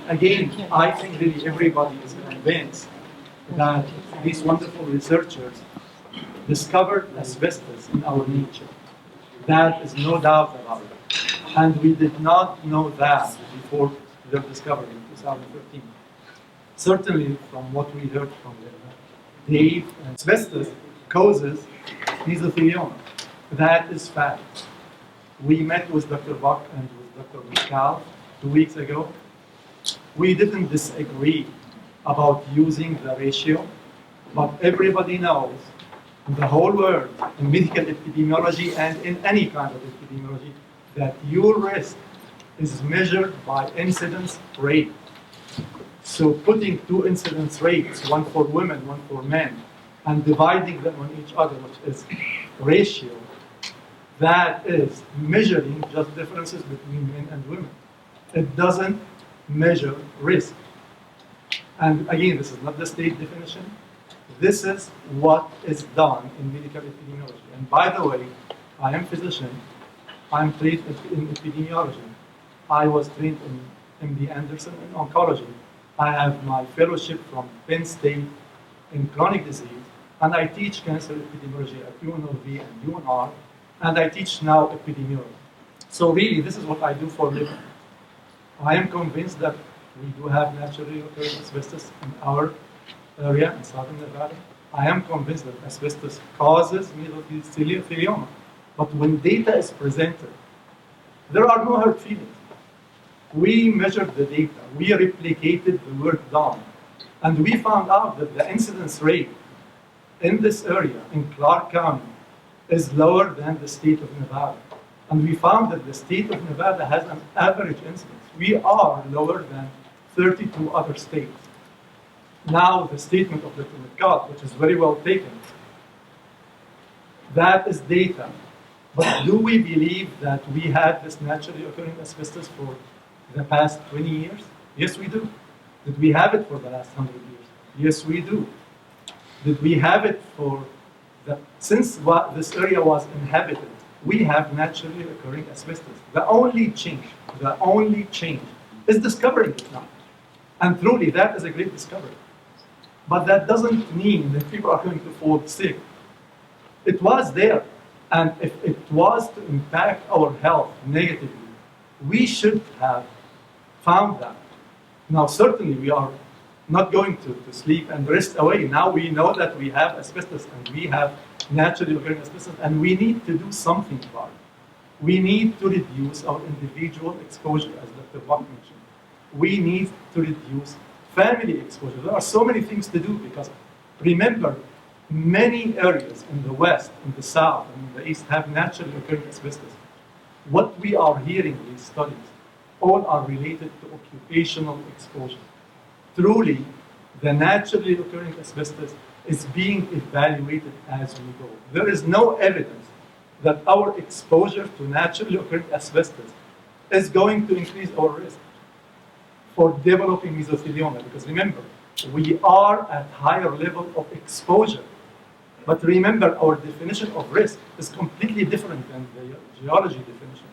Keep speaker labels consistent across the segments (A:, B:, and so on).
A: again, I think really everybody is convinced that these wonderful researchers discovered asbestos in our nature. That is no doubt about it. And we did not know that before their discovery in 2013. Certainly from what we heard from Dave, asbestos causes mesothelioma. That is fact. We met with Dr. Buck and with Dr. Miskal 2 weeks ago. We didn't disagree about using the ratio, but everybody knows in the whole world, in medical epidemiology and in any kind of epidemiology, that your risk is measured by incidence rate. So putting two incidence rates, one for women, one for men, and dividing them on each other, which is ratio, that is measuring just differences between men and women. It doesn't measure risk. And again, this is not the state definition. This is what is done in medical epidemiology. And by the way, I am a physician. I'm trained in epidemiology. I was trained in MD Anderson in oncology. I have my fellowship from Penn State in chronic disease, and I teach cancer epidemiology at UNLV and UNR, and I teach now epidemiology. So really, this is what I do for a living. I am convinced that we do have naturally occurring asbestos in our area in southern Nevada. I am convinced that asbestos causes mesothelioma. But when data is presented, there are no hard feelings. We measured the data, we replicated the work done, and we found out that the incidence rate in this area, in Clark County, is lower than the state of Nevada. And we found that the state of Nevada has an average incidence. We are lower than 32 other states. Now, the statement of Dr. McCall, which is very well taken, that is data. But do we believe that we had this naturally occurring asbestos for the past 20 years? Yes, we do. Did we have it for the last 100 years? Yes, we do. Did we have it since this area was inhabited? We have naturally occurring asbestos. The only change is discovering it now. And truly, that is a great discovery. But that doesn't mean that people are going to fall sick. It was there. And if it was to impact our health negatively, we should have found that. Now, certainly, we are not going to sleep and rest away. Now we know that we have asbestos and we have naturally occurring asbestos, and we need to do something about it. We need to reduce our individual exposure, as Dr. Buck mentioned. We need to reduce family exposure. There are so many things to do because, remember, many areas in the West, in the South, and in the East have naturally occurring asbestos. What we are hearing in these studies all are related to occupational exposure. Truly, the naturally occurring asbestos is being evaluated as we go. There is no evidence that our exposure to naturally occurring asbestos is going to increase our risk for developing mesothelioma. Because remember, we are at higher level of exposure. But remember, our definition of risk is completely different than the geology definition.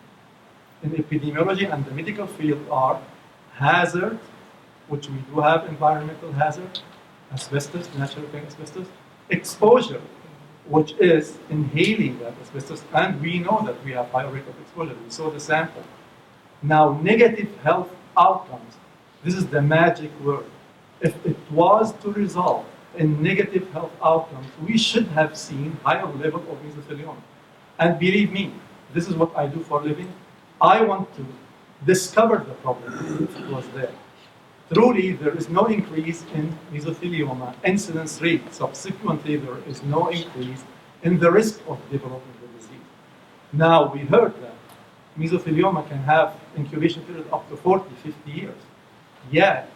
A: In epidemiology and the medical field are hazard, which we do have environmental hazard, asbestos, natural occurring asbestos, exposure, which is inhaling that asbestos, and we know that we have high rate of exposure. We saw the sample. Now, negative health outcomes. This is the magic word. If it was to result in negative health outcomes, we should have seen higher level of mesothelioma. And believe me, this is what I do for a living. I want to discover the problem if it was there. Truly, there is no increase in mesothelioma incidence rate. Subsequently, there is no increase in the risk of developing the disease. Now, we heard that mesothelioma can have incubation period up to 40, 50 years. Yet,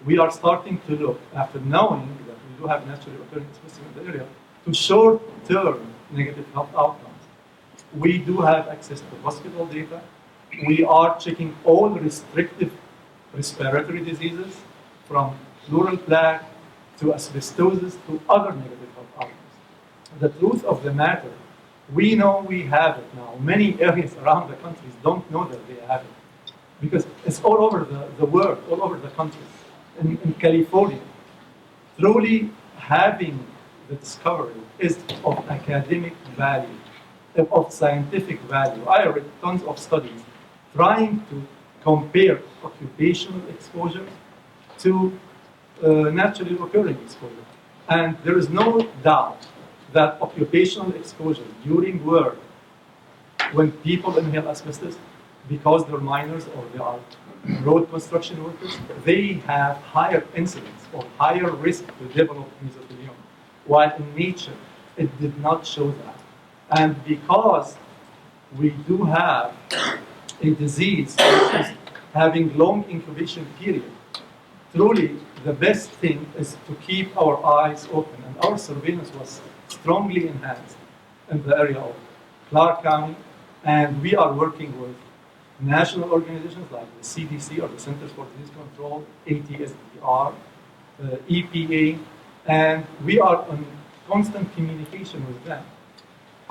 A: we are starting to look, after knowing that we do have naturally occurring asbestos in the area, to short-term negative health outcomes. We do have access to hospital data. We are checking all restrictive respiratory diseases, from pleural plaque to asbestosis to other negative health outcomes. The truth of the matter, we know we have it now. Many areas around the country don't know that they have it. because it's all over the world, all over the country. In California, truly having the discovery is of academic value, of scientific value. I read tons of studies trying to compare occupational exposure to naturally occurring exposure. And there is no doubt that occupational exposure during work, when people inhale asbestos, because they're miners or they are road construction workers, they have higher incidence or higher risk to develop mesothelioma. While in nature, it did not show that. And because we do have a disease which is having long incubation period, truly the best thing is to keep our eyes open. And our surveillance was strongly enhanced in the area of Clark County, and we are working with national organizations like the CDC or the Centers for Disease Control, ATSDR, EPA, and we are in constant communication with them.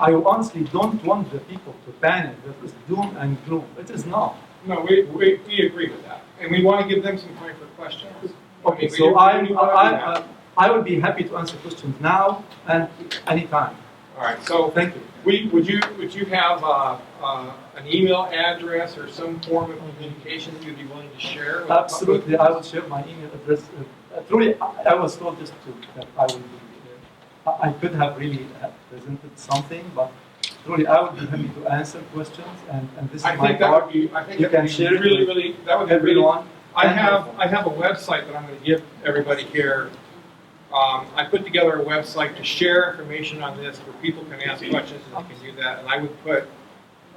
A: I honestly don't want the people to panic that it's doom and gloom. It is not.
B: No, we agree with that. And we want to give them some time for questions.
A: Okay, so I would be happy to answer questions now and anytime.
B: All right, so
A: thank you.
B: Would you have an email address or some form of communication that you'd be willing to share? With
A: Absolutely, I will share my email address. Truly, I was told just that I will be. I could have really presented something, but truly, I would be happy to answer questions. And this is my part.
B: I think you can share really. That would be
A: everyone.
B: I have a website that I'm going to give everybody here. I put together a website to share information on this where people can ask questions and they can do that. And I would put,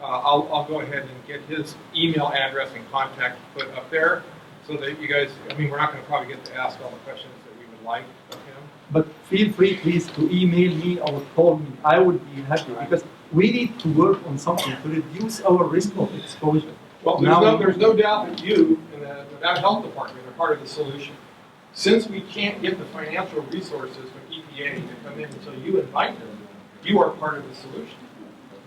B: I'll go ahead and get his email address and contact put up there so that you guys, I mean, we're not going to probably get to ask all the questions that we would like of him.
A: But feel free, please, to email me or call me. I would be happy because we need to work on something to reduce our risk of exposure.
B: Well, there's no doubt that you and that health department are part of the solution. Since we can't get the financial resources from EPA to come in until you invite them, you are part of the solution.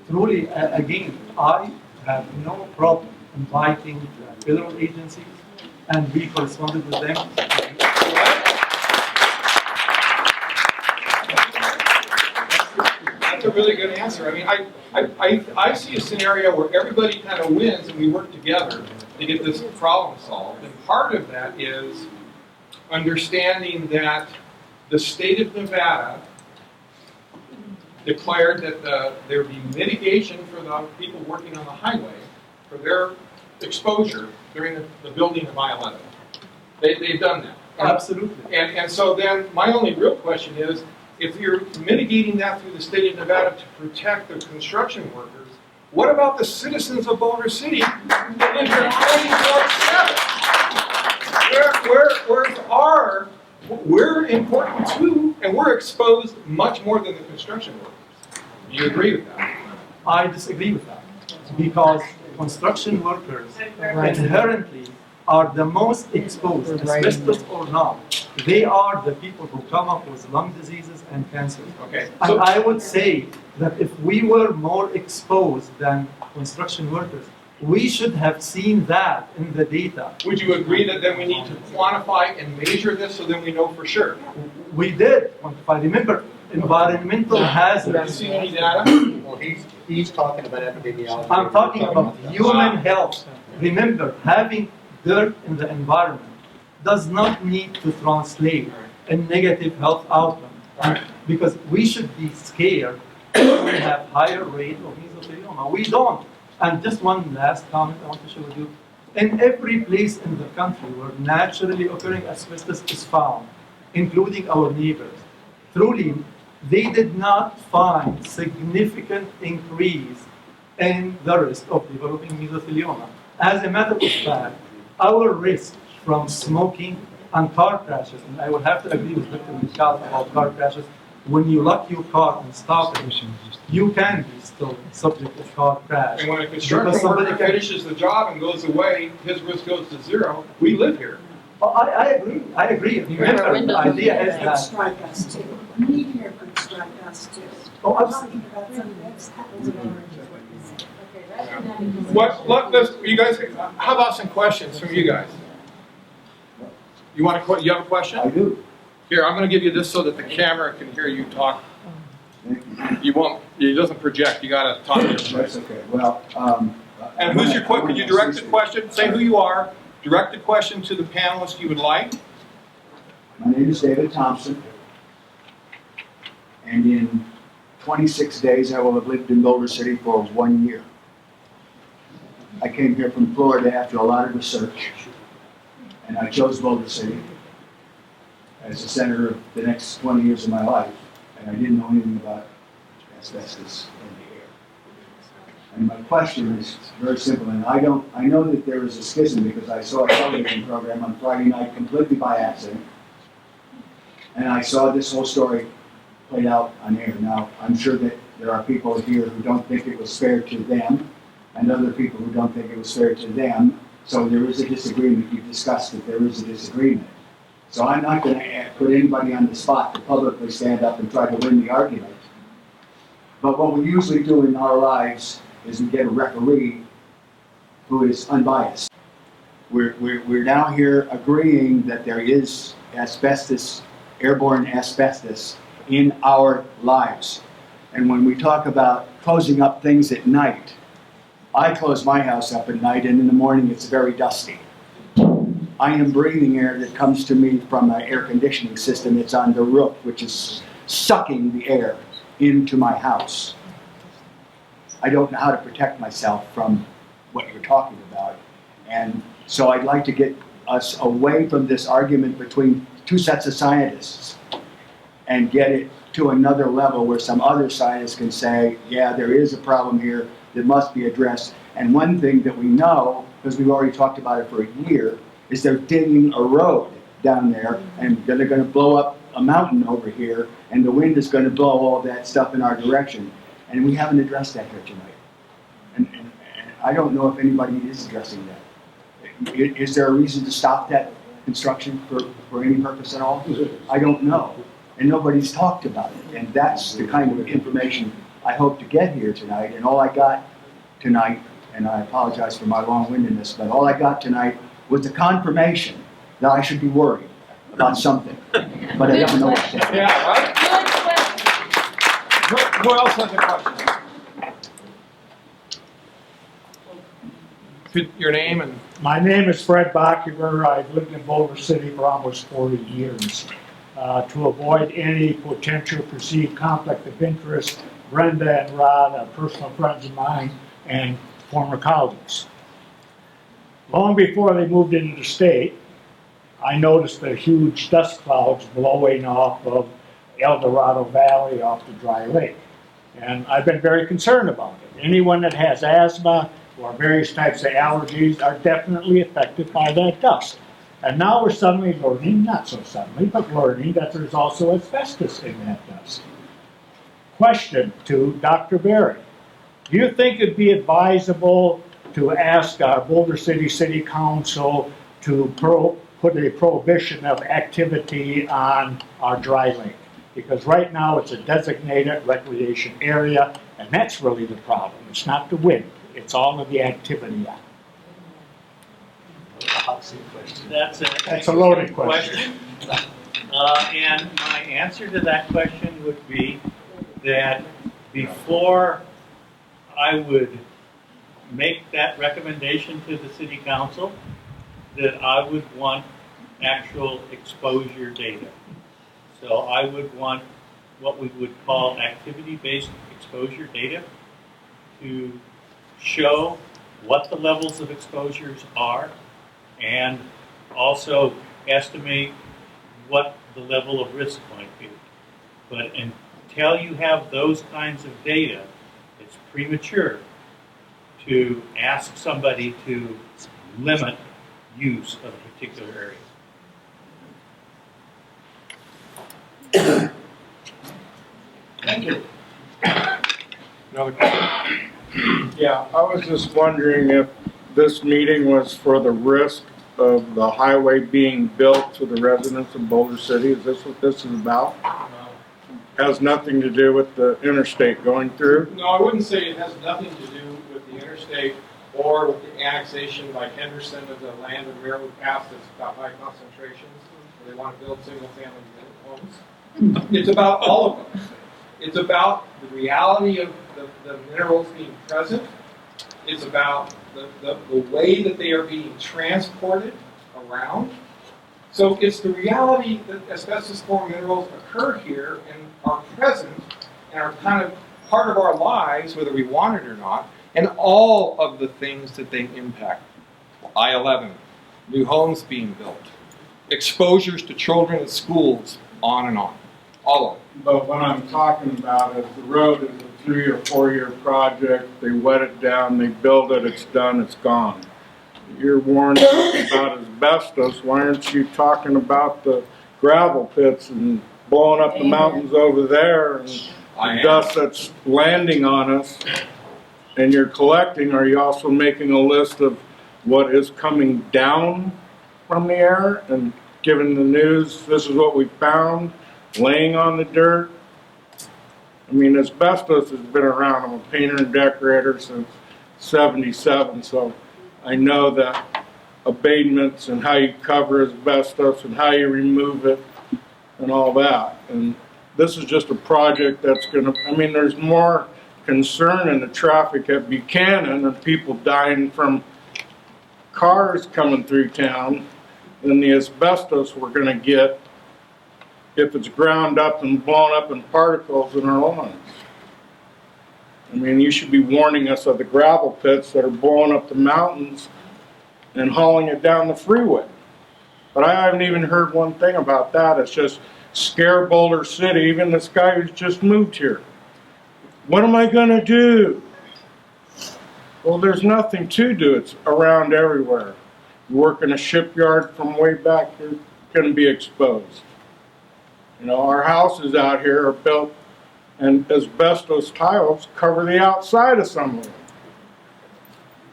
A: Truly, again, I have no problem inviting the federal agencies, and we corresponded with them.
B: That's a really good answer. I mean, I see a scenario where everybody kind of wins and we work together to get this problem solved. And part of that is understanding that the state of Nevada declared that there would be mitigation for the people working on the highway for their exposure during the building of I-11. They've done that.
A: Absolutely.
B: And so then my only real question is, if you're mitigating that through the state of Nevada to protect the construction workers, what about the citizens of Boulder City that live here 24/7? We're important too, and we're exposed much more than the construction workers. Do you agree with that?
A: I disagree with that because construction workers inherently are the most exposed, asbestos or not. They are the people who come up with lung diseases and cancer.
B: Okay.
A: And I would say that if we were more exposed than construction workers, we should have seen that in the data.
B: Would you agree that then we need to quantify and measure this so then we know for sure?
A: We did quantify. Remember, environmental hazards.
B: Have you seen any data?
C: Well, he's talking about epidemiology.
A: I'm talking about human health. Remember, having dirt in the environment does not need to translate a negative health outcome. Because we should be scared if we have higher rate of mesothelioma. We don't. And just one last comment I want to share with you. In every place in the country where naturally occurring asbestos is found, including our neighbors, truly, they did not find significant increase in the risk of developing mesothelioma. As a matter of fact, our risk from smoking and car crashes, and I will have to agree with Dr. Michal about car crashes, when you lock your car and stop it, you can be still subject to car crash.
B: And when a construction worker finishes the job and goes away, his risk goes to zero. We live here.
A: Oh, I agree. I agree. Remember, the idea is that
D: strike us too. We here could strike us too.
A: Oh,
D: I'm
A: absolutely.
D: talking about something that's happens in our
B: You guys, how about some questions from you guys? You have a question?
D: I do.
B: Here, I'm going to give you this so that the camera can hear you talk. It doesn't project. You got to talk to your
D: That's okay. Well,
B: and who's your question? Could you direct the question? Say who you are. Direct the question to the panelist you would like.
D: My name is David Thompson, and in 26 days I will have lived in Boulder City for 1 year. I came here from Florida after a lot of research, and I chose Boulder City as the center of the next 20 years of my life, and I didn't know anything about asbestos in the air. And my question is very simple, and I know that there is a schism because I saw a television program on Friday night completely by accident, and I saw this whole story played out on air. Now, I'm sure that there are people here who don't think it was fair to them, and other people who don't think it was fair to them, so there is a disagreement. You've discussed that there is a disagreement. So I'm not going to put anybody on the spot to publicly stand up and try to win the argument. But what we usually do in our lives is we get a referee who is unbiased. We're now here agreeing that there is asbestos, airborne asbestos, in our lives. And when we talk about closing up things at night, I close my house up at night, and in the morning it's very dusty. I am breathing air that comes to me from an air conditioning system that's on the roof, which is sucking the air into my house. I don't know how to protect myself from what you're talking about. And so I'd like to get us away from this argument between two sets of scientists and get it to another level where some other scientists can say, yeah, there is a problem here that must be addressed. And one thing that we know, because we've already talked about it for a year, is they're digging a road down there, and they're going to blow up a mountain over here, and the wind is going to blow all that stuff in our direction. And we haven't addressed that here tonight. And I don't know if anybody is addressing that. Is there a reason to stop that construction for any purpose at all? I don't know. And nobody's talked about it. And that's the kind of information I hope to get here tonight. And all I got tonight, and I apologize for my long-windedness, but all I got tonight was the confirmation that I should be worried about something. But I don't know what to say.
B: Yeah, right? Who else has a question? Your name and...
E: My name is Fred Bachhuber. I've lived in Boulder City for almost 40 years. To avoid any potential perceived conflict of interest, Brenda and Rod are personal friends of mine and former colleagues. Long before they moved into the state, I noticed the huge dust clouds blowing off of El Dorado Valley off the dry lake. And I've been very concerned about it. Anyone that has asthma or various types of allergies are definitely affected by that dust. And now we're suddenly learning, not so suddenly, but learning that there's also asbestos in that dust. Question to Dr. Berry. Do you think it'd be advisable to ask our Boulder City Council to put a prohibition of activity on our dry lake? Because right now it's a designated recreation area, and that's really the problem. It's not the wind, it's all of the activity on it. That's a loaded question.
F: And my answer to that question would be that before I would make that recommendation to the city council, that I would want actual exposure data. So I would want what we would call activity-based exposure data to show what the levels of exposures are and also estimate what the level of risk might be. But until you have those kinds of data, it's premature to ask somebody to limit use of a particular area.
B: Thank you. Another question?
G: Yeah, I was just wondering if this meeting was for the risk of the highway being built to the residents of Boulder City. Is this what this is about? Has nothing to do with the interstate going through?
B: No, I wouldn't say it has nothing to do with with the interstate or with the annexation by Henderson of the land of Marywood Pass that's got high concentrations, where they want to build single-family homes. It's about all of them. It's about the reality of the minerals being present. It's about the way that they are being transported around. So it's the reality that asbestos-formed minerals occur here and are present and are kind of part of our lives, whether we want it or not, and all of the things that they impact. I-11, new homes being built, exposures to children at schools, on and on, all of it.
G: But what I'm talking about is the road is a 3 or 4 year project. They wet it down, they build it, it's done, it's gone. You're warning about asbestos. Why aren't you talking about the gravel pits and blowing up the mountains over there and the dust that's landing on us? And you're collecting. Are you also making a list of what is coming down from the air and giving the news, this is what we found, laying on the dirt? I mean, asbestos has been around. I'm a painter and decorator since '77, so I know that abatements and how you cover asbestos and how you remove it and all that. And this is just a project that's gonna, I mean, there's more concern in the traffic at Buchanan and people dying from cars coming through town than the asbestos we're gonna get if it's ground up and blown up in particles in our lawns. I mean, you should be warning us of the gravel pits that are blowing up the mountains and hauling it down the freeway. But I haven't even heard one thing about that. It's just scare Boulder City, even this guy who's just moved here. What am I gonna do? Well, there's nothing to do. It's around everywhere. You work in a shipyard from way back, you're gonna be exposed. You know, our houses out here are built and asbestos tiles cover the outside of some of them.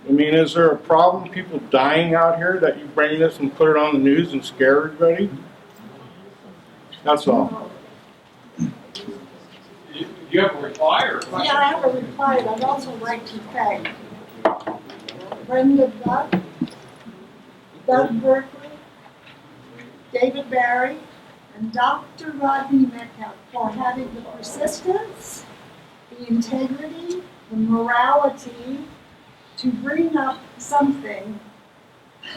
G: I mean, is there a problem, people dying out here, that you bring this and put it on the news and scare everybody? That's all.
B: You have a reply or a question?
H: Yeah, I have a reply, and I'd also like to thank Brenda Doug Berkeley, David Barry, and Dr. Rodney Metcalf for having the persistence, the integrity, the morality to bring up something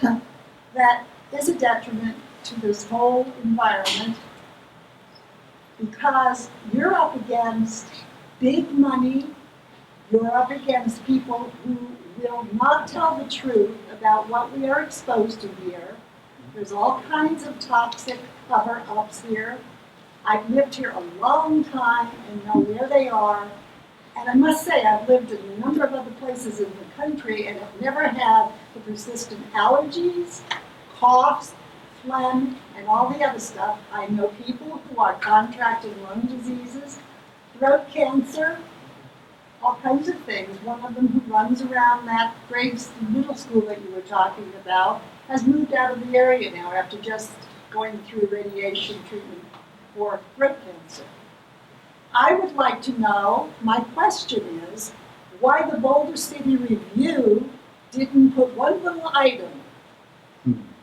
H: that is a detriment to this whole environment, because you're up against big money, you're up against people who will not tell the truth about what we are exposed to here. There's all kinds of toxic cover-ups here. I've lived here a long time and know where they are. And I must say, I've lived in a number of other places in the country and have never had the persistent allergies, coughs, phlegm, and all the other stuff. I know people who are contracting lung diseases, throat cancer, all kinds of things. One of them who runs around that Graves middle school that you were talking about has moved out of the area now after just going through radiation treatment for throat cancer. I would like to know, my question is, why the Boulder City Review didn't put one little item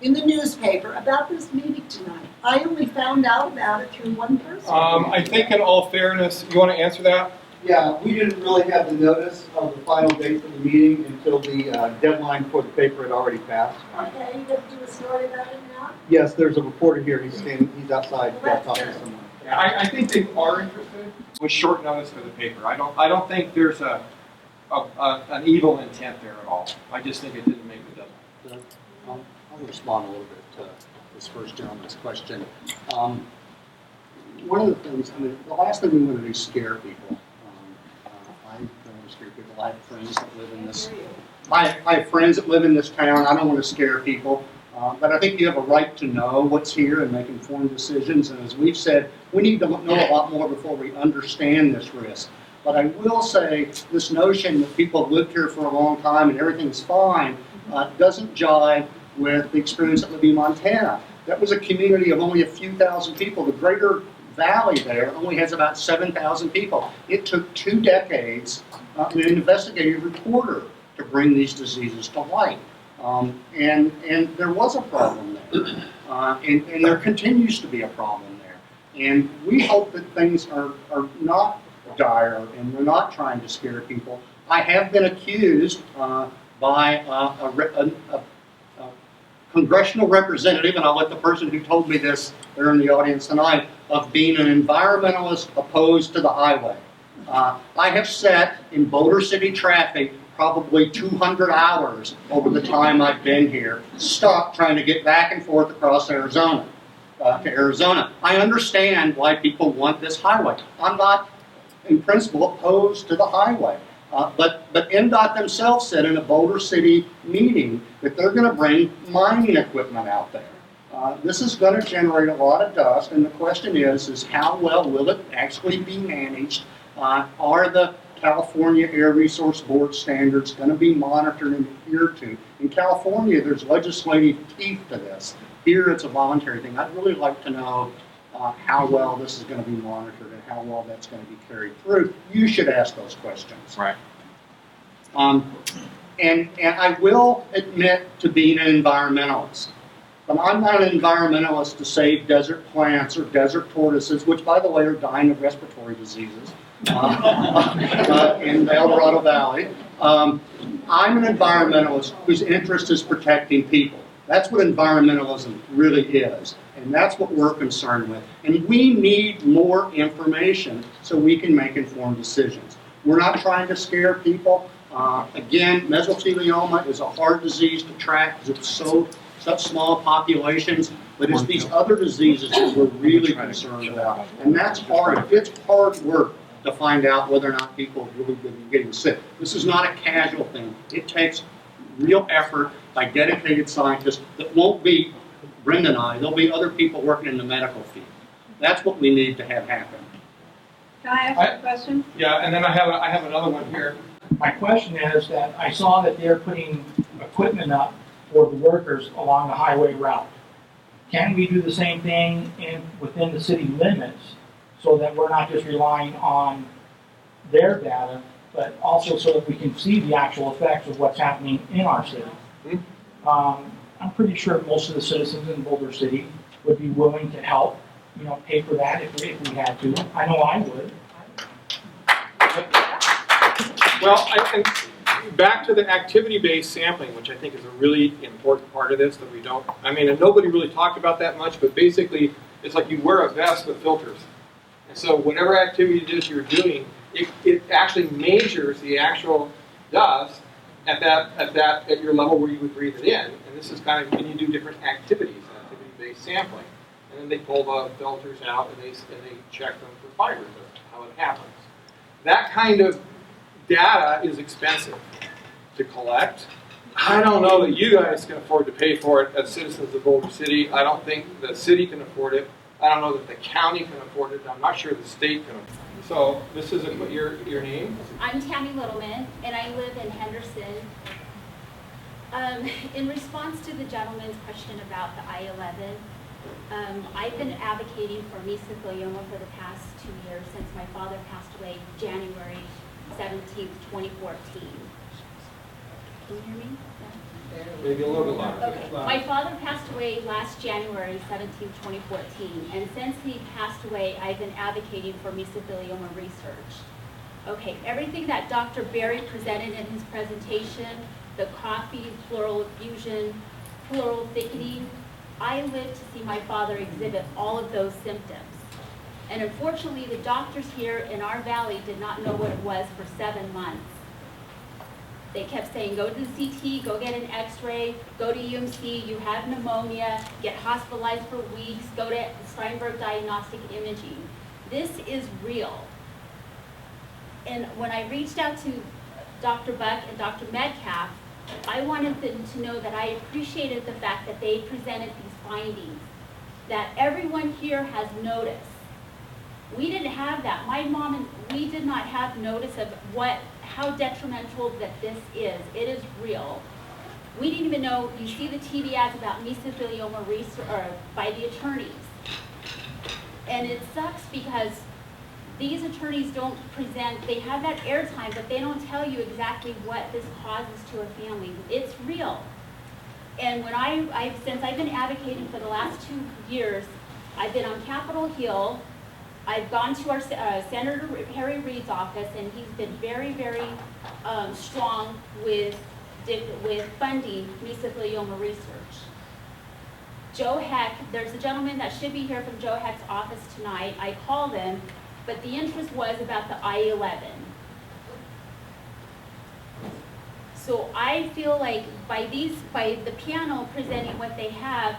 H: in the newspaper about this meeting tonight. I only found out about it through one person.
B: I think in all fairness, you want to answer that?
C: Yeah, we didn't really have the notice of the final date for the meeting until the deadline for the paper had already passed.
H: Okay, you gonna do a story about it now?
C: Yes, there's a reporter here, he's outside, talking to someone.
B: Yeah, I think they are interested. With short notice for the paper. I don't think there's an evil intent there at all. I just think it didn't make the deadline.
I: I'll respond a little bit to this first gentleman's question. One of the things, I mean, the last thing we want to do is scare people. I don't want to scare people. I have friends that live in this. I have friends that live in this town. I don't want to scare people. But I think you have a right to know what's here and make informed decisions. And as we've said, we need to know a lot more before we understand this risk. But I will say this notion that people have lived here for a long time and everything's fine doesn't jive with the experience at Libby, Montana. That was a community of only a few thousand people. The greater valley there only has about 7,000 people. It took 2 decades and an investigative reporter to bring these diseases to light. And there was a problem there, and there continues to be a problem there. And we hope that things are not dire and we're not trying to scare people. I have been accused by a congressional representative, and I'll let the person who told me this, they're in the audience tonight, of being an environmentalist opposed to the highway. I have sat in Boulder City traffic probably 200 hours over the time I've been here, stuck trying to get back and forth across Arizona, to Arizona. I understand why people want this highway. I'm not, in principle, opposed to the highway. But NDOT themselves said in a Boulder City meeting that they're going to bring mining equipment out there. This is going to generate a lot of dust, and the question is how well will it actually be managed? Are the California Air Resource Board standards going to be monitored and adhered to? In California, there's legislative teeth to this. Here, it's a voluntary thing. I'd really like to know how well this is going to be monitored and how well that's going to be carried through. You should ask those questions.
B: Right.
I: And I will admit to being an environmentalist. But I'm not an environmentalist to save desert plants or desert tortoises, which, by the way, are dying of respiratory diseases in the El Dorado Valley. I'm an environmentalist whose interest is protecting people. That's what environmentalism really is. And that's what we're concerned with. And we need more information so we can make informed decisions. We're not trying to scare people. Again, mesothelioma is a hard disease to track because it's such small populations, but it's these other diseases that we're really concerned about. And that's hard. It's hard work to find out whether or not people have really been getting sick. This is not a casual thing. It takes real effort by dedicated scientists that won't be Brenda and I. There'll be other people working in the medical field. That's what we need to have happen.
J: Can I ask a question?
B: Yeah, and then I have another one here.
K: My question is that I saw that they're putting equipment up for the workers along the highway route. Can we do the same thing within the city limits so that we're not just relying on their data, but also so that we can see the actual effects of what's happening in our city? I'm pretty sure most of the citizens in Boulder City would be willing to help, pay for that if we had to. I know I would.
B: Well, I think back to the activity-based sampling, which I think is a really important part of this that we don't, and nobody really talked about that much, but basically it's like you wear a vest with filters. And so whatever activity it is you're doing, it actually measures the actual dust at your level where you would breathe it in. And this is kind of when you do different activities, activity-based sampling. And then they pull the filters out and they check them for fibers. That's how it happens. That kind of data is expensive to collect. I don't know that you guys can afford to pay for it as citizens of Boulder City. I don't think the city can afford it. I don't know that the county can afford it. I'm not sure the state can afford it. So this is your name?
L: I'm Tammy Littleman, and I live in Henderson. In response to the gentleman's question about the I-11, I've been advocating for mesothelioma for the past 2 years since my father passed away January 17th, 2014. Can you hear me?
B: Maybe a little bit louder.
L: Okay. My father passed away last January 17th, 2014, and since he passed away, I've been advocating for mesothelioma research. Okay, everything that Dr. Berry presented in his presentation, the coffee, pleural effusion, pleural thickening, I lived to see my father exhibit all of those symptoms. And unfortunately, the doctors here in our valley did not know what it was for 7 months. They kept saying, go to the CT, go get an x-ray, go to UMC, you have pneumonia, get hospitalized for weeks, go to Steinberg Diagnostic Imaging. This is real. And when I reached out to Dr. Buck and Dr. Metcalf, I wanted them to know that I appreciated the fact that they presented these findings, that everyone here has notice. We didn't have that. My mom and we did not have notice of how detrimental that this is. It is real. We didn't even know, you see the TV ads about mesothelioma research by the attorneys. And it sucks because these attorneys don't present, they have that airtime, but they don't tell you exactly what this causes to a family. It's real. And when since I've been advocating for the last 2 years, I've been on Capitol Hill, I've gone to our Senator Harry Reid's office, and he's been very, very strong with funding mesothelioma research. Joe Heck, there's a gentleman that should be here from Joe Heck's office tonight. I called him, but the interest was about the I-11. So I feel like by the piano presenting what they have,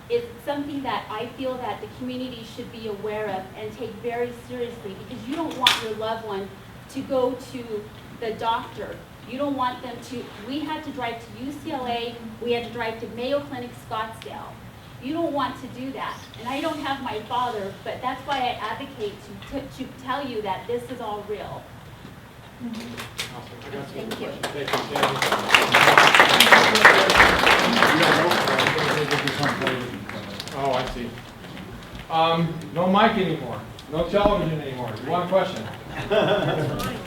L: is something that I feel that the community should be aware of and take very seriously, because you don't want your loved one to go to the doctor. You don't want them to, we had to drive to UCLA, we had to drive to Mayo Clinic Scottsdale. You don't want to do that. And I don't have my father, but that's why I advocate to tell you that this is all real. Thank you.
B: Oh, I see. No mic anymore. No television anymore. You want a question?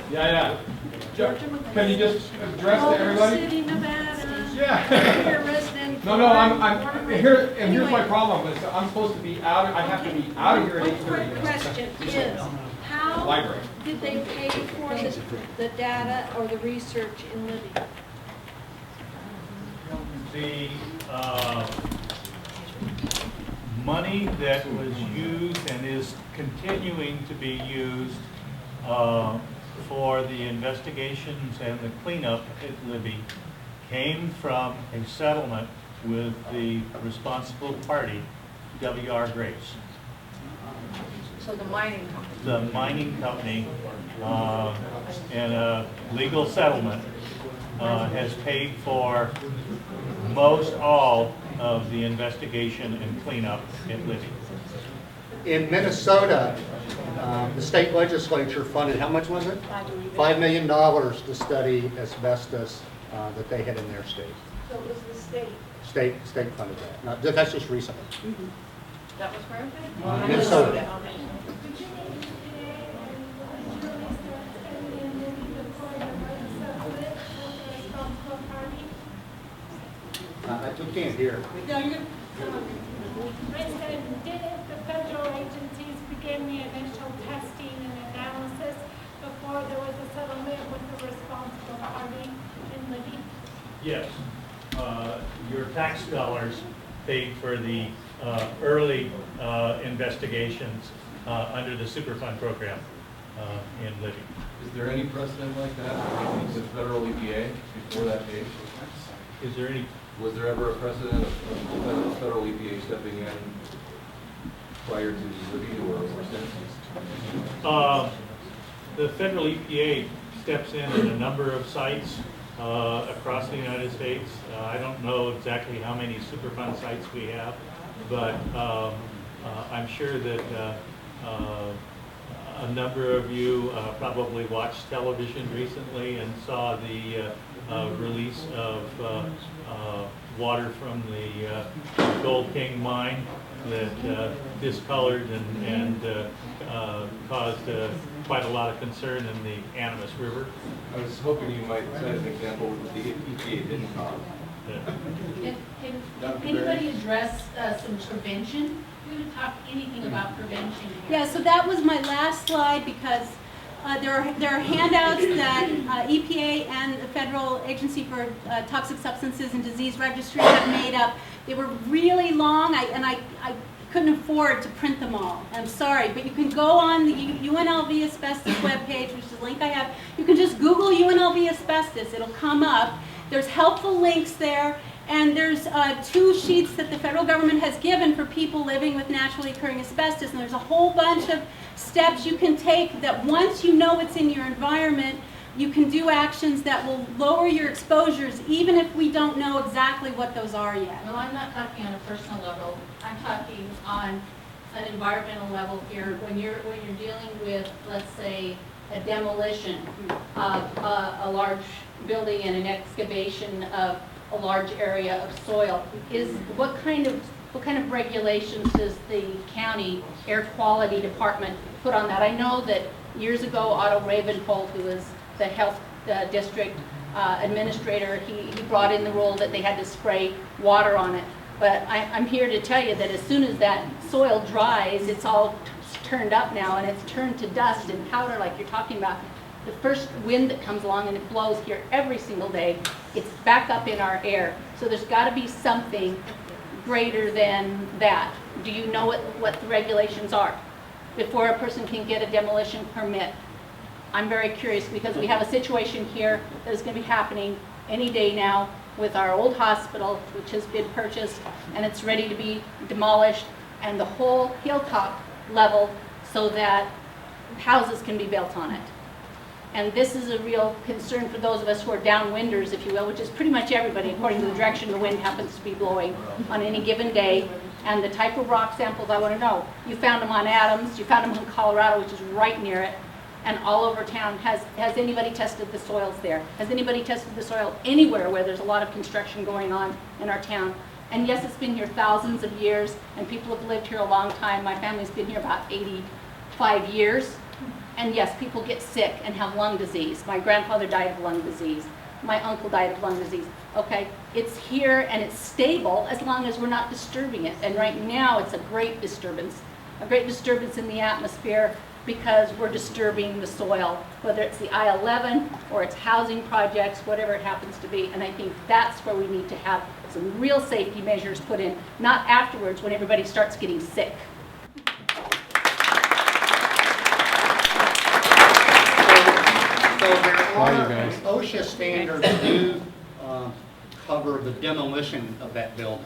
B: Yeah. Can you just address to everybody?
J: City, Nevada.
B: Yeah.
J: You're a resident.
B: No, I'm here, and here's my problem, is I'm supposed to be out, I have to be out of here at 8:30.
J: Quick question is, how
B: Library.
J: did they pay for the data or the research in Libby?
F: The money that was used and is continuing to be used for the investigations and the cleanup at Libby came from a settlement with the responsible party, W.R. Grace.
J: So the mining company.
F: The mining company, in a legal settlement, has paid for most all of the investigation and cleanup in Libby.
I: In Minnesota, the state legislature funded, how much was it? $5 million to study asbestos that they had in their state.
J: So it was the state.
I: State funded that. Now, that's just recently.
J: That was where?
I: Minnesota. We can't hear.
M: Didn't the federal agencies begin the initial testing and analysis before there was a settlement with the responsible party in Libby?
F: Yes. Your tax dollars paid for the early investigations under the Superfund program in Libby.
N: Is there any precedent like that with the federal EPA before that date?
F: Is there any?
N: Was there ever a precedent of federal EPA stepping in prior to Libby or since?
F: The federal EPA steps in a number of sites across the United States. I don't know exactly how many Superfund sites we have, but I'm sure that a number of you probably watched television recently and saw the release of water from the Gold King mine that discolored and caused quite a lot of concern in the Animas River.
N: I was hoping you might cite an example that the EPA didn't cause.
O: Can anybody address some prevention? We didn't talk anything about prevention here.
P: Yeah, so that was my last slide because there are handouts that EPA and the Federal Agency for Toxic Substances and Disease Registry have made up. They were really long, and I couldn't afford to print them all. I'm sorry, but you can go on the UNLV asbestos webpage, which is the link I have. You can just Google UNLV asbestos. It'll come up. There's helpful links there. And there's 2 sheets that the federal government has given for people living with naturally occurring asbestos. And there's a whole bunch of steps you can take that once you know it's in your environment, you can do actions that will lower your exposures, even if we don't know exactly what those are yet.
O: Well, I'm not talking on a personal level. I'm talking on an environmental level here. When you're dealing with, let's say, a demolition of a large building and an excavation of a large area of soil, what kind of what kind of regulations does the county air quality department put on that? I know that years ago, Otto Ravenholt, who was the health district administrator, he brought in the rule that they had to spray water on it. But I'm here to tell you that as soon as that soil dries, it's all turned up now, and it's turned to dust and powder like you're talking about. The first wind that comes along, and it blows here every single day, it's back up in our air. So there's got to be something greater than that. Do you know what the regulations are before a person can get a demolition permit? I'm very curious, because we have a situation here that is going to be happening any day now with our old hospital, which has been purchased, and it's ready to be demolished, and the whole hilltop level so that houses can be built on it. And this is a real concern for those of us who are downwinders, if you will, which is pretty much everybody, according to the direction the wind happens to be blowing on any given day. And the type of rock samples, I want to know. You found them on Adams, you found them in Colorado, which is right near it, and all over town. Has anybody tested the soils there? Has anybody tested the soil anywhere where there's a lot of construction going on in our town? And yes, it's been here thousands of years, and people have lived here a long time. My family's been here about 85 years. And yes, people get sick and have lung disease. My grandfather died of lung disease. My uncle died of lung disease. Okay, it's here and it's stable as long as we're not disturbing it. And right now it's a great disturbance in the atmosphere, because we're disturbing the soil, whether it's the I-11 or it's housing projects, whatever it happens to be. And I think that's where we need to have some real safety measures put in, not afterwards when everybody starts getting sick.
I: So there are OSHA standards do cover the demolition of that building.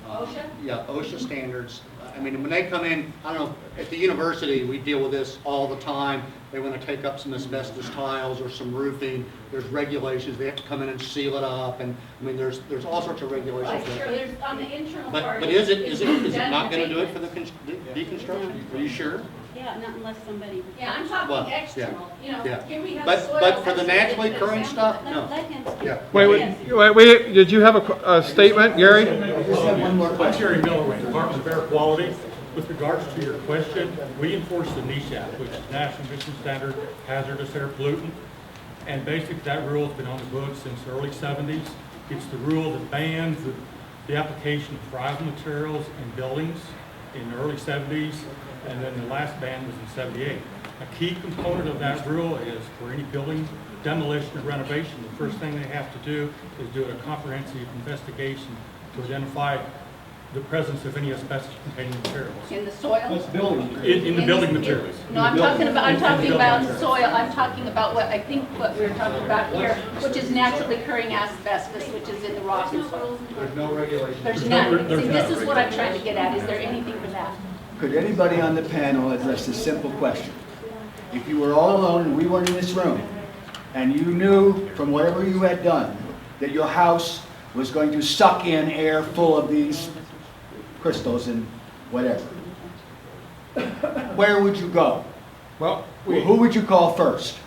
O: OSHA?
I: Yeah, OSHA standards. I mean, when they come in, I don't know, at the university, we deal with this all the time. They want to take up some asbestos tiles or some roofing. There's regulations. They have to come in and seal it up. And I mean, there's all sorts of regulations.
O: Sure, there's on the internal part.
I: But is it not going to do it for the deconstruction? Are you sure?
P: Yeah, not unless somebody.
O: Yeah, I'm talking
I: Well,
O: external. You know,
I: yeah.
O: here we have
I: But
O: soil.
I: for the naturally occurring stuff, no.
P: Let him speak.
I: Yeah.
B: Wait, did you have a statement, Gary?
Q: I'm Jerry Miller with the Department of Air Quality. With regards to your question, we enforce the NESH Act, which is National Emission Standard Hazardous Air Pollutant. And basically that rule has been on the books since the early 70s. It's the rule that bans the application of fragile materials in buildings in the early 70s, and then the last ban was in 78. A key component of that rule is for any building demolition or renovation, the first thing they have to do is do a comprehensive investigation to identify the presence of any asbestos-containing materials.
O: In the soil?
Q: In the building materials.
O: No, I'm talking about soil. I'm talking about what we're talking about here, which is naturally occurring asbestos, which is in the rock and soil.
I: There's no regulation.
O: There's none. See, this is what I'm trying to get at. Is there anything for that?
D: Could anybody on the panel address a simple question? If you were all alone and we weren't in this room, and you knew from whatever you had done that your house was going to suck in air full of these crystals and whatever, where would you go?
B: Well,
D: who would you call first?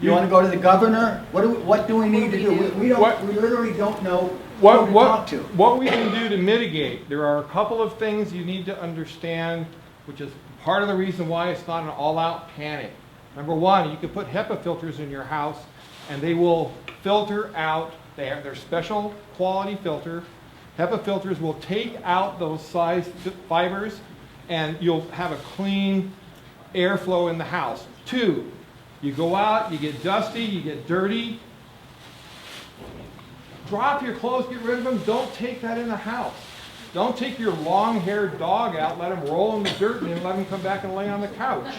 D: You want to go to the governor? What do we need to do? We literally don't know who to talk to.
B: What we can do to mitigate, there are a couple of things you need to understand, which is part of the reason why it's not an all-out panic. Number one, you can put HEPA filters in your house, and they will filter out. They have their special quality filter. HEPA filters will take out those size fibers, and you'll have a clean airflow in the house. Two, you go out, you get dusty, you get dirty. Drop your clothes, get rid of them. Don't take that in the house. Don't take your long-haired dog out, let him roll in the dirt, and then let him come back and lay on the couch.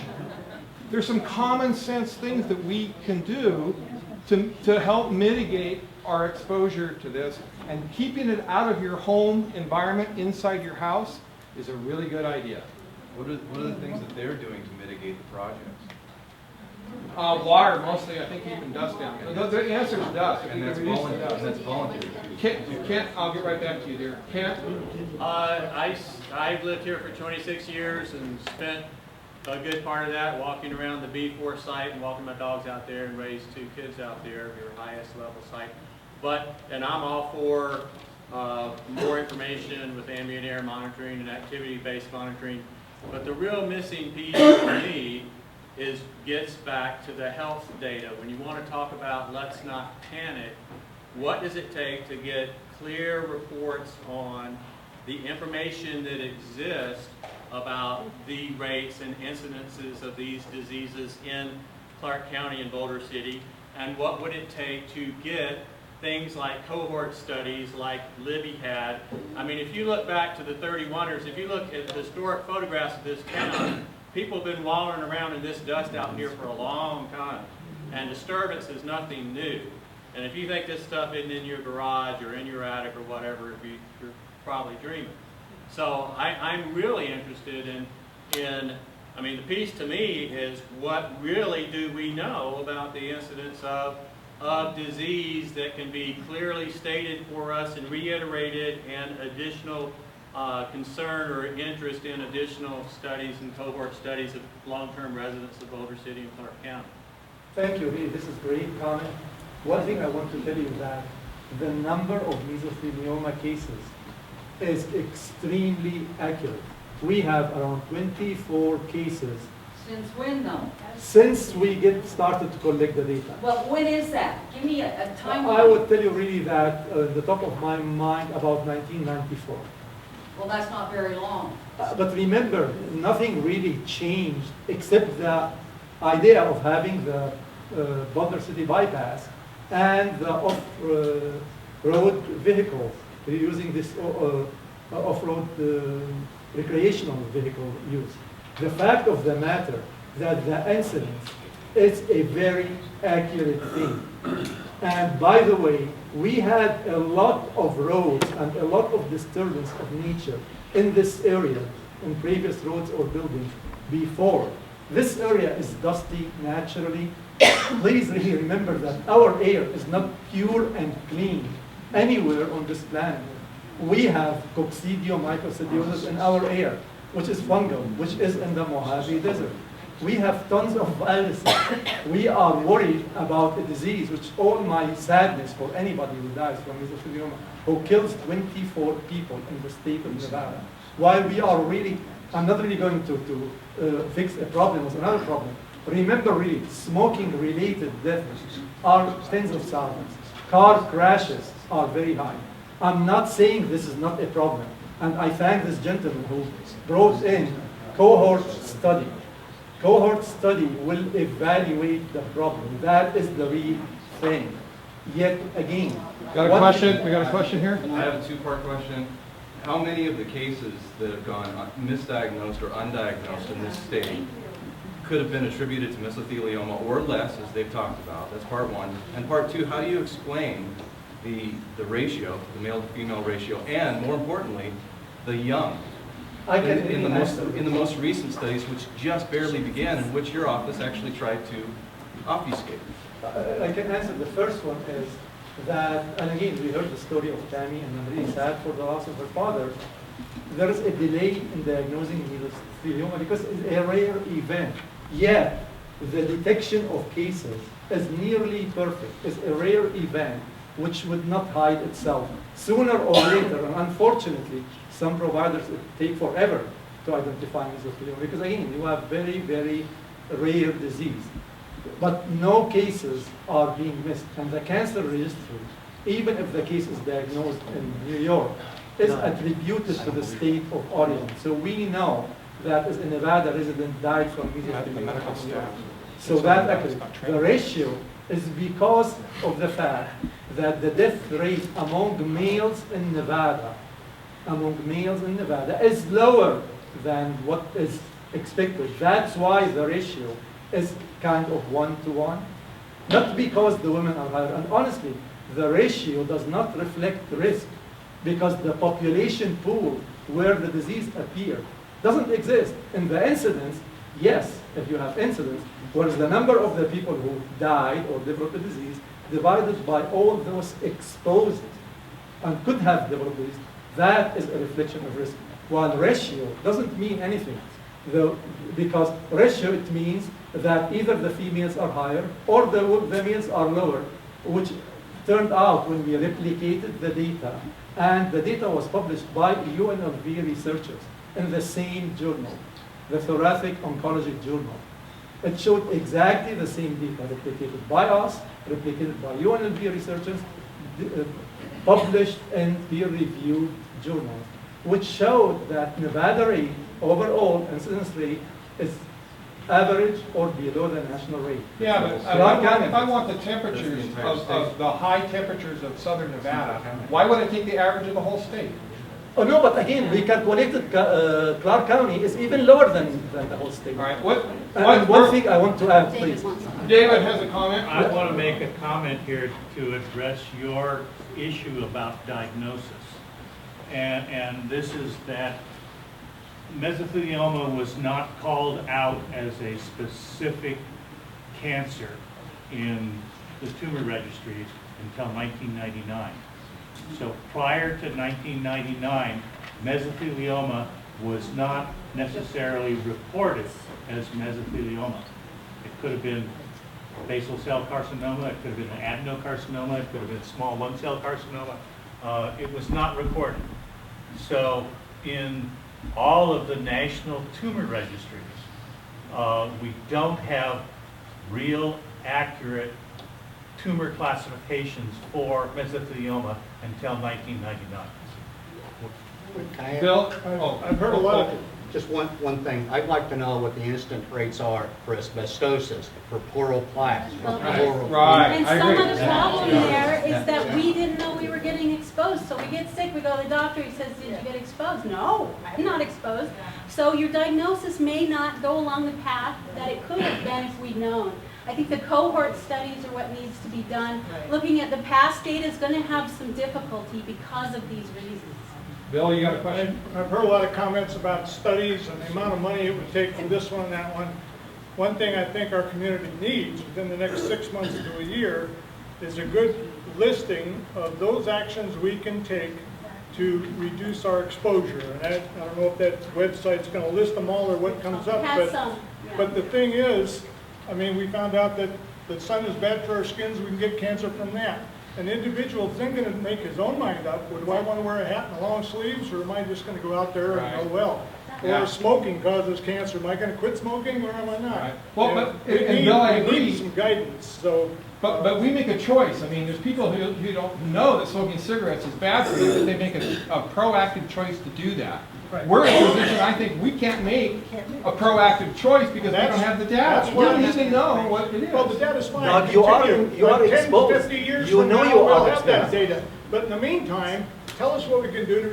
B: There's some common sense things that we can do to help mitigate our exposure to this, and keeping it out of your home environment inside your house is a really good idea.
N: What are the things that they're doing to mitigate the projects?
B: Water, mostly. I think keeping dust down. The answer is dust.
N: And that's voluntary.
B: Kent, I'll get right back to you there. Kent?
R: I've lived here for 26 years and spent a good part of that walking around the B4 site and walking my dogs out there and raised 2 kids out there, your highest level site. And I'm all for more information with ambient air monitoring and activity-based monitoring. But the real missing piece for me gets back to the health data. When you want to talk about let's not panic, what does it take to get clear reports on the information that exists about the rates and incidences of these diseases in Clark County and Boulder City, and what would it take to get things like cohort studies like Libby had. I mean, if you look back to the 31ers, if you look at historic photographs of this town, people have been wallowing around in this dust out here for a long time, and disturbance is nothing new. And if you think this stuff isn't in your garage or in your attic or whatever, you're probably dreaming. So I'm really interested in, I mean, the piece to me is what really do we know about the incidence of disease that can be clearly stated for us and reiterated, and additional concern or interest in additional studies and cohort studies of long-term residents of Boulder City and Clark County.
A: Thank you, Lee. This is great comment. One thing I want to tell you that the number of mesothelioma cases is extremely accurate. We have around 24 cases.
S: Since when though?
A: Since we get started to collect the data.
S: Well, when is that? Give me a timeline.
A: I would tell you really that the top of my mind about 1994.
S: Well, that's not very long.
A: But remember, nothing really changed except the idea of having the Boulder City bypass and the off-road vehicles, using this off-road recreational vehicle use. The fact of the matter that the incidence is a very accurate thing. And by the way, we had a lot of roads and a lot of disturbance of nature in this area, in previous roads or buildings before. This area is dusty naturally. Please really remember that our air is not pure and clean anywhere on this planet. We have coccidium mycosidiosis in our air, which is fungal, which is in the Mojave Desert. We have tons of viruses. We are worried about a disease, which all my sadness for anybody who dies from mesothelioma, who kills 24 people in the state of Nevada. While we are really, I'm not really going to fix a problem with another problem. Remember really, smoking-related deaths are tens of thousands. Car crashes are very high. I'm not saying this is not a problem. And I thank this gentleman who brought in cohort study. Cohort study will evaluate the problem. That is the real thing. Yet again.
N: Got a question? We got a question here? I have a two-part question. How many of the cases that have gone misdiagnosed or undiagnosed in this state could have been attributed to mesothelioma or less, as they've talked about? That's part one. And part two, how do you explain the ratio, the male to female ratio, and more importantly, the young? In the most recent studies, which just barely began, in which your office actually tried to obfuscate.
A: I can answer. The first one is that, and again, we heard the story of Tammy, and I'm really sad for the loss of her father. There is a delay in diagnosing mesothelioma because it's a rare event. Yet, the detection of cases is nearly perfect. It's a rare event which would not hide itself. Sooner or later, and unfortunately, some providers take forever to identify mesothelioma because again, you have very, very rare disease. But no cases are being missed. And the cancer registry, even if the case is diagnosed in New York, is attributed to the state of Oregon. So we know that as a Nevada resident died from mesothelioma. So that actually, the ratio is because of the fact that the death rate among males in Nevada is lower than what is expected. That's why the ratio is kind of 1-to-1. Not because the women are higher. And honestly, the ratio does not reflect risk because the population pool where the disease appeared doesn't exist. In the incidence, yes, if you have incidence, whereas the number of the people who died or developed the disease divided by all those exposed and could have developed the disease, that is a reflection of risk. While ratio doesn't mean anything. Because ratio, it means that either the females are higher or the males are lower, which turned out when we replicated the data, and the data was published by UNLV researchers in the same journal, the Thoracic Oncology Journal. It showed exactly the same data replicated by us, replicated by UNLV researchers, published in peer-reviewed journals, which showed that Nevada rate, overall incidence rate, is average or below the national rate.
B: Yeah, but if I want the temperatures of the high temperatures of southern Nevada, why would I take the average of the whole state?
A: Oh, no, but again, we calculated Clark County is even lower than the whole state.
B: All right, what
A: one thing I want to add, please.
B: David has a comment.
F: I want to make a comment here to address your issue about diagnosis. And this is that mesothelioma was not called out as a specific cancer in the tumor registries until 1999. So prior to 1999, mesothelioma was not necessarily reported as mesothelioma. It could have been basal cell carcinoma, it could have been an adenocarcinoma, it could have been small lung cell carcinoma. It was not recorded. So in all of the national tumor registries, we don't have real accurate tumor classifications for mesothelioma until 1999.
B: Bill?
I: I've heard a lot of, just one thing. I'd like to know what the incident rates are for asbestosis, for pleural plaques.
B: Right.
P: And some of the problem there is that we didn't know we were getting exposed. So we get sick, we go to the doctor, he says, did you get exposed? No, I'm not exposed. So your diagnosis may not go along the path that it could have been if we'd known. I think the cohort studies are what needs to be done. Looking at the past data is going to have some difficulty because of these reasons.
B: Bill, you got a question?
E: I've heard a lot of comments about studies and the amount of money it would take from this one and that one. One thing I think our community needs within the next 6 months to a year is a good listing of those actions we can take to reduce our exposure. And I don't know if that website's going to list them all or what comes up. But the thing is, I mean, we found out that the sun is bad for our skins, we can get cancer from that. An individual is then going to make his own mind up. Do I want to wear a hat and long sleeves, or am I just going to go out there and go, well, or smoking causes cancer. Am I going to quit smoking, or am I not?
B: Right. Well,
E: we need some guidance. So,
B: but we make a choice. I mean, there's people who don't know that smoking cigarettes is bad for you, but they make a proactive choice to do that.
E: Right.
B: We're in a position, I think, we can't make a proactive choice because we don't have the data. We don't even know what it is.
E: Well, the data's fine.
A: Doug, you are
E: 10,
A: exposed.
E: 50 years
A: You
E: from
A: know
E: now,
A: you
E: we'll
A: are
E: have that
A: exposed.
E: data. But in the meantime, tell us what we can do to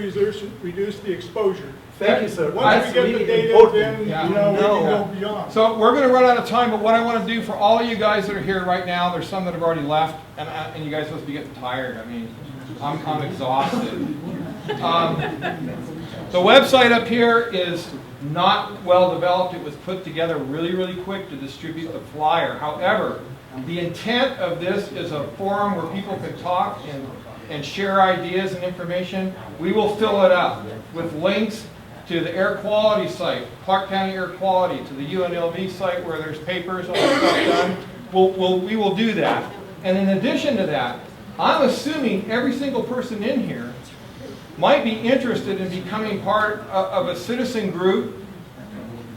E: reduce the exposure.
A: Thank you, sir.
E: Once we get the data, then we can go beyond.
B: So we're going to run out of time, but what I want to do for all of you guys that are here right now, there's some that have already left, and you guys must be getting tired. I mean, I'm exhausted. The website up here is not well developed. It was put together really, really quick to distribute the flyer. However, the intent of this is a forum where people can talk and share ideas and information. We will fill it up with links to the air quality site, Clark County Air Quality, to the UNLV site where there's papers, all that stuff done. We will do that. And in addition to that, I'm assuming every single person in here might be interested in becoming part of a citizen group,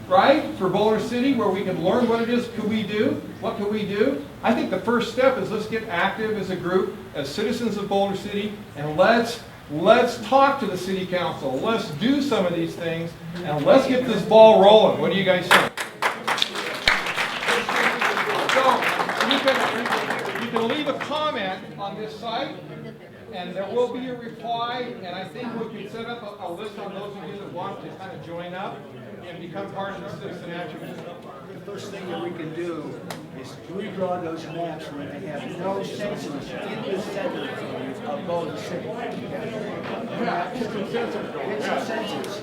B: right, for Boulder City, where we can learn what it is could we do, what could we do. I think the first step is let's get active as a group, as citizens of Boulder City, and let's talk to the city council. Let's do some of these things, and let's get this ball rolling. What do you guys think? So you can leave a comment on this site, and there will be a reply, and I think we can set up a list on those of you that want to kind of join up and become part of the citizen action.
D: The first thing that we can do is redraw those maps where they have no census in the center of Boulder City. Yeah, it's a census.